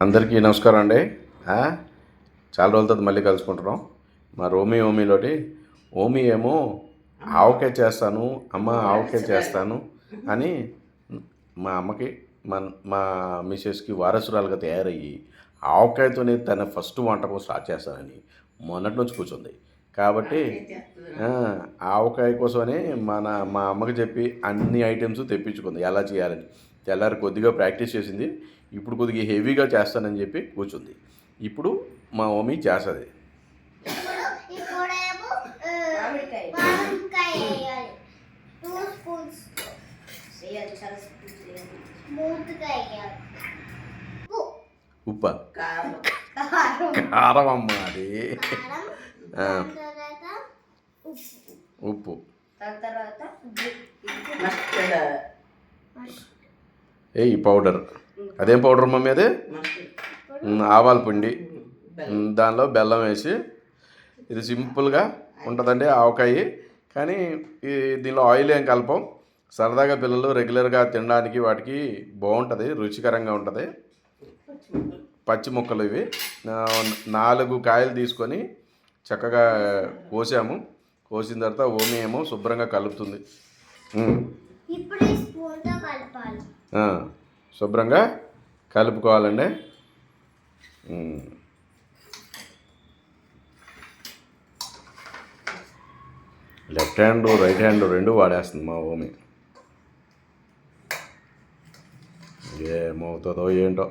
అందరికీ నమస్కారం అండి. చాలా రోజులతో మళ్ళీ కలుసుకుంటున్నాం. మా ఓమిలోటి ఓమి ఏమో ఆవకాయ చేస్తాను అమ్మ, ఆవకాయ చేస్తాను అని మా అమ్మకి మా మిసెస్కి వారసురాలుగా తయారయ్యి ఆవకాయతోనే తన ఫస్ట్ వంటకం స్టార్ట్ చేస్తానని మొన్నటి నుంచి కూర్చుంది. కాబట్టి ఆవకాయ కోసమని మా అమ్మకి చెప్పి అన్ని ఐటమ్స్ తెప్పించుకుంది ఎలా చేయాలని. తెల్లారి కొద్దిగా ప్రాక్టీస్ చేసింది. ఇప్పుడు కొద్దిగా హెవీగా చేస్తానని చెప్పి కూర్చుంది. ఇప్పుడు మా మమ్మీ చేస్తుంది. ఉప్పు కారం అమ్మ, అది ఉప్పు, ఈ పౌడర్. అదేం పౌడర్ మమ్మీ? అదే ఆవాల పిండి, దానిలో బెల్లం వేసి. ఇది సింపుల్గా ఉంటుందండి ఆవకాయ. కానీ దీనిలో ఆయిల్ ఏం కలపం. సరదాగా పిల్లలు రెగ్యులర్గా తినడానికి వాటికి బాగుంటుంది, రుచికరంగా ఉంటుంది. పచ్చి ముక్కలు ఇవి 4 కాయలు తీసుకొని చక్కగా కోసాము. కోసిన తర్వాత ఓమి ఏమో శుభ్రంగా కలుపుతుంది. శుభ్రంగా కలుపుకోవాలండి. లెఫ్ట్ హ్యాండ్ రైట్ హ్యాండ్ 2 వాడేస్తుంది మా ఓమి. ఏమవుతుందో ఏంటో.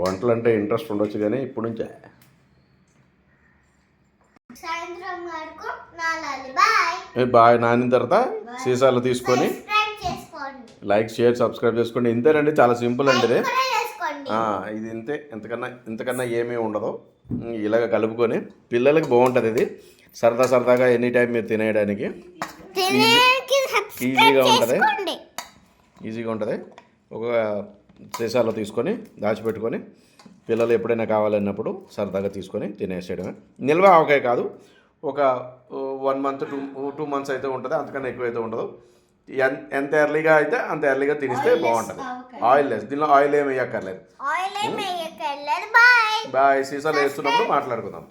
వంటలు అంటే ఇంట్రెస్ట్ ఉండొచ్చు కానీ ఇప్పుడు నుంచే. బాయ్ నానిన తర్వాత సీసాలు తీసుకొని లైక్, షేర్, సబ్స్క్రైబ్ చేసుకోండి. ఇంతేనండి, చాలా సింపుల్ అండి ఇది. ఇది ఇంతే, ఇంతకన్నా ఏమీ ఉండదు. ఇలాగ కలుపుకొని పిల్లలకి బాగుంటుంది. ఇది సరదాగా ఎనీ టైం మీరు తినేయడానికి ఈజీగా ఉంటుంది. ఒక సీసాలో తీసుకొని దాచిపెట్టుకొని పిల్లలు ఎప్పుడైనా కావాలన్నప్పుడు సరదాగా తీసుకొని తినేసేయడమే. నిల్వ ఆవకాయ కాదు, ఒక 1 మంత్ 2 మంత్స్ అయితే ఉంటుంది, అంతకన్నా ఎక్కువ అయితే ఉండదు. ఎంత ఎర్లీగా అయితే అంత ఎర్లీగా తినిస్తే బాగుంటుంది. ఆయిల్ లెస్, దీనిలో ఆయిల్ ఏమి వేయక్కర్లేదు. బాయ్. సీసాలు వేస్తున్నప్పుడు మాట్లాడుకుందాం.